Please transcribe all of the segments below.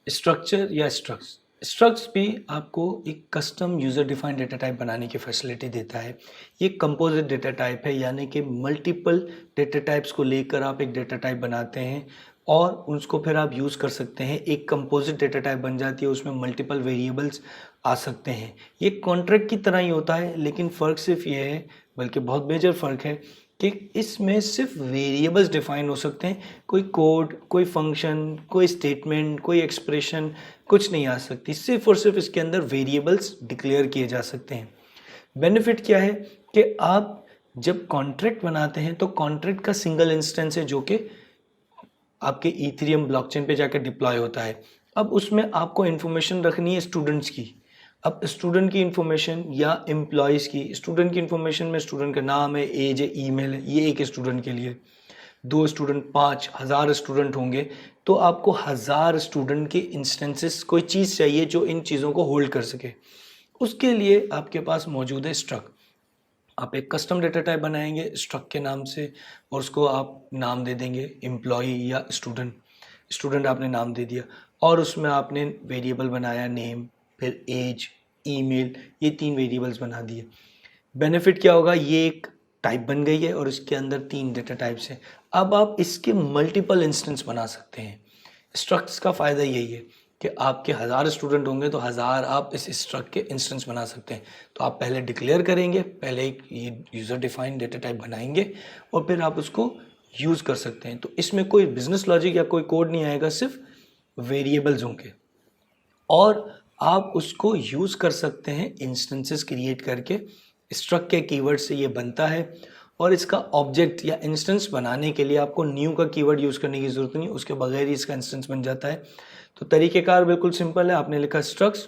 Structure या स्ट्रक्स स्ट्रक्स भी आपको एक custom user defined data type बनाने की फैसिलिटी देता है। ये कंपोजिट डेटा टाइप है, यानी कि मल्टीपल डेटा टाइप्स को लेकर आप एक डेटा टाइप बनाते हैं और उसको फिर आप यूज़ कर सकते हैं। एक कंपोजिट डेटा टाइप बन जाती है, उसमें मल्टीपल वेरिएबल्स आ सकते हैं। ये कॉन्ट्रैक्ट की तरह ही होता है, लेकिन फ़र्क सिर्फ ये है, बल्कि बहुत मेजर फ़र्क है कि इसमें सिर्फ वेरिएबल्स डिफाइन हो सकते हैं। कोई कोड, कोई फंक्शन, कोई स्टेटमेंट, कोई एक्सप्रेशन कुछ नहीं आ सकती। सिर्फ और सिर्फ इसके अंदर वेरिएबल्स डिक्लेयर किए जा सकते हैं। बेनिफिट क्या है कि आप जब कॉन्ट्रैक्ट बनाते हैं तो कॉन्ट्रैक्ट का सिंगल इंस्टेंस है जो कि आपके इथेरियम ब्लॉकचेन पे जाकर डिप्लॉय होता है। अब उसमें आपको इन्फॉर्मेशन रखनी है स्टूडेंट्स की। अब स्टूडेंट की इन्फॉर्मेशन या एम्प्लॉयज़ की, स्टूडेंट की इन्फॉर्मेशन में स्टूडेंट का नाम है, एज है, ईमेल है, ये एक स्टूडेंट के लिए। 2 स्टूडेंट, 5,000 स्टूडेंट होंगे तो आपको 1000 स्टूडेंट के इंस्टेंसेस कोई चीज़ चाहिए जो इन चीज़ों को होल्ड कर सके। उसके लिए आपके पास मौजूद है स्ट्रक्ट। आप एक कस्टम डेटा टाइप बनाएंगे स्ट्रक्ट के नाम से और उसको आप नाम दे देंगे एम्प्लॉय या स्टूडेंट। स्टूडेंट आपने नाम दे दिया और उसमें आपने वेरिएबल बनाया नेम, फिर एज, ईमेल, ये 3 वेरिएबल्स बना दिए। बेनिफिट क्या होगा, ये एक टाइप बन गई है और इसके अंदर 3 डेटा टाइप्स हैं। अब आप इसके मल्टीपल इंस्टेंस बना सकते हैं। स्ट्रक्ट्स का फ़ायदा यही है कि आपके 1000 स्टूडेंट होंगे तो 1000 आप इस स्ट्रक्ट के इंस्टेंस बना सकते हैं। तो आप पहले डिक्लेयर करेंगे, पहले एक ये यूज़र डिफाइंड डेटा टाइप बनाएंगे और फिर आप उसको यूज़ कर सकते हैं। तो इसमें कोई बिजनेस लॉजिक या कोई कोड नहीं आएगा, सिर्फ वेरिएबल्स होंगे और आप उसको यूज़ कर सकते हैं इंस्टेंसेस क्रिएट करके। स्ट्रक्ट के कीवर्ड से ये बनता है और इसका ऑब्जेक्ट या इंस्टेंस बनाने के लिए आपको न्यू का कीवर्ड यूज़ करने की ज़रूरत नहीं, उसके बगैर ही इसका इंस्टेंस बन जाता है। तो तरीक़ेकार बिल्कुल सिंपल है। आपने लिखा स्ट्रक्ट्स,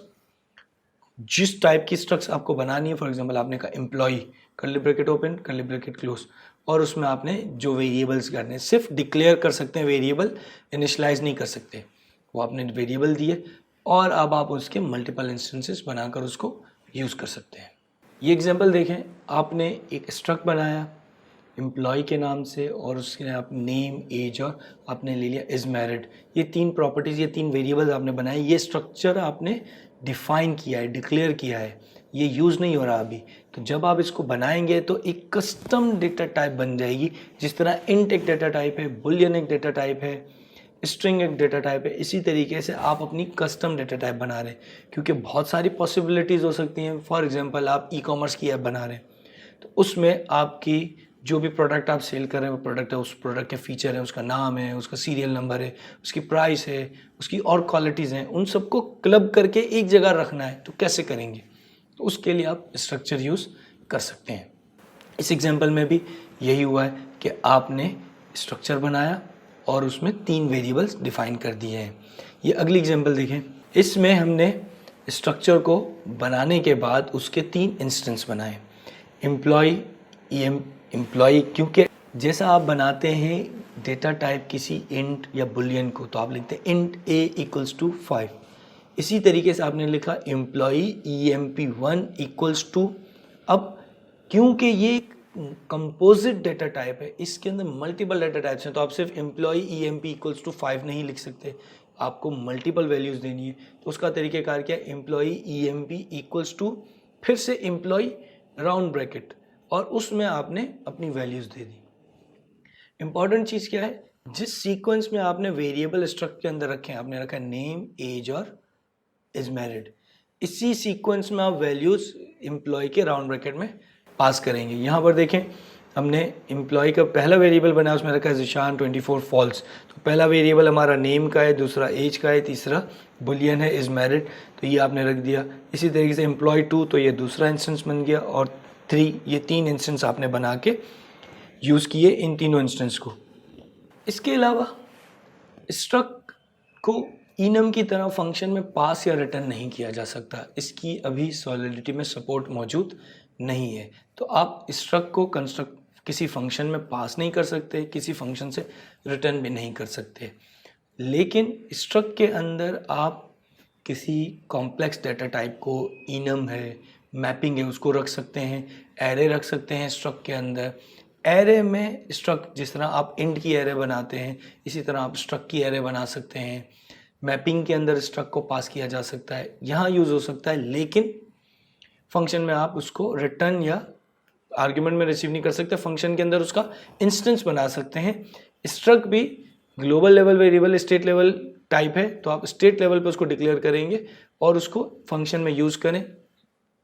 जिस टाइप की स्ट्रक्ट्स आपको बनानी है, फॉर एग्जांपल आपने कहा employ, curly bracket open, curly bracket close, और उसमें आपने जो वेरिएबल्स करने, सिर्फ डिक्लेयर कर सकते हैं वेरिएबल, इनिशलाइज नहीं कर सकते। वो आपने वेरिएबल दिए और अब आप उसके मल्टीपल इंस्टेंसेस बनाकर उसको यूज़ कर सकते हैं। ये एग्जांपल देखें, आपने एक स्ट्रक्ट बनाया एम्प्लॉय के नाम से और उसके आप नेम, एज और आपने ले लिया इज़ मैरिड। ये 3 प्रॉपर्टीज़, ये 3 वेरिएबल्स आपने बनाए। ये स्ट्रक्चर आपने डिफाइन किया है, डिक्लेयर किया है, ये यूज़ नहीं हो रहा अभी। तो जब आप इसको बनाएंगे तो एक कस्टम डेटा टाइप बन जाएगी। जिस तरह इंट एक डेटा टाइप है, बुलियन एक डेटा टाइप है, स्ट्रिंग एक डेटा टाइप है, इसी तरीके से आप अपनी कस्टम डेटा टाइप बना रहे हैं, क्योंकि बहुत सारी पॉसिबिलिटीज़ हो सकती हैं। फॉर एग्जांपल आप ई कॉमर्स की ऐप बना रहे हैं तो उसमें आपकी जो भी प्रोडक्ट आप सेल कर रहे हैं वो प्रोडक्ट है, उस प्रोडक्ट के फीचर है, उसका नाम है, उसका सीरियल नंबर है, उसकी प्राइस है, उसकी और क्वालिटीज़ हैं, उन सबको क्लब करके एक जगह रखना है। तो कैसे करेंगे? तो उसके लिए आप स्ट्रक्चर यूज़ कर सकते हैं। इस एग्जांपल में भी यही हुआ है कि आपने स्ट्रक्चर बनाया और उसमें 3 वेरिएबल्स डिफाइन कर दिए हैं। ये अगली एग्जांपल देखें, इसमें हमने स्ट्रक्चर को बनाने के बाद उसके 3 इंस्टेंस बनाए। एम्प्लॉय, एम्प्लॉय, क्योंकि जैसा आप बनाते हैं डेटा टाइप किसी इंट या बुलियन को तो आप लिखते हैं इंट a इक्वल्स टू 5। इसी तरीके से आपने लिखा एम्प्लॉय emp1 इक्वल्स टू, अब क्योंकि ये कंपोजिट डेटा टाइप है, इसके अंदर मल्टीपल डेटा टाइप्स हैं, तो आप सिर्फ एम्प्लॉय emp इक्वल्स टू 5 नहीं लिख सकते, आपको मल्टीपल वैल्यूज़ देनी है। तो उसका तरीक़ेकार क्या है, एम्प्लॉय emp इक्वल्स टू, फिर से एम्प्लॉय राउंड ब्रैकेट और उसमें आपने अपनी वैल्यूज़ दे दी। इंपॉर्टेंट चीज़ क्या है, जिस सीक्वेंस में आपने वेरिएबल स्ट्रक्चर के अंदर रखे हैं, आपने रखा है नेम, एज और इज मैरिड, इसी सीक्वेंस में आप वैल्यूज़ एम्प्लॉय के राउंड ब्रैकेट में पास करेंगे। यहाँ पर देखें, हमने एम्प्लॉय का पहला वेरिएबल बनाया, उसमें रखा है जिशान 24 फॉल्स। तो पहला वेरिएबल हमारा नेम का है, दूसरा एज का है, तीसरा बुलियन है इज मैरिड, तो ये आपने रख दिया। इसी तरीके से एम्प्लॉय 2, तो ये दूसरा इंस्टेंस बन गया, और 3, ये 3 इंस्टेंस आपने बना के यूज़ किए इन तीनों इंस्टेंस को। इसके अलावा स्ट्रक्ट को इनम की तरह फंक्शन में पास या रिटर्न नहीं किया जा सकता, इसकी अभी सॉलिडिटी में सपोर्ट मौजूद नहीं है। तो आप स्ट्रक्ट को कंस्ट्रक्ट किसी फंक्शन में पास नहीं कर सकते, किसी फंक्शन से रिटर्न भी नहीं कर सकते, लेकिन स्ट्रक्ट के अंदर आप किसी कॉम्प्लेक्स डेटा टाइप को, इनम है, मैपिंग है, उसको रख सकते हैं, एरे रख सकते हैं स्ट्रक्ट के अंदर। एरे में स्ट्रक्ट, जिस तरह आप इंट की एरे बनाते हैं इसी तरह आप स्ट्रक्ट की एरे बना सकते हैं। मैपिंग के अंदर स्ट्रक्ट को पास किया जा सकता है, यहाँ यूज़ हो सकता है, लेकिन फंक्शन में आप उसको रिटर्न या आर्ग्यूमेंट में रिसीव नहीं कर सकते, फंक्शन के अंदर उसका इंस्टेंस बना सकते हैं। स्ट्रक्ट भी global level variable state level type है, तो आप स्टेट लेवल पे उसको डिक्लेयर करेंगे और उसको फंक्शन में यूज़ करें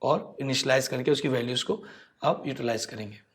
और इनिशियलाइज करके उसकी वैल्यूज़ को आप यूटिलाइज करेंगे।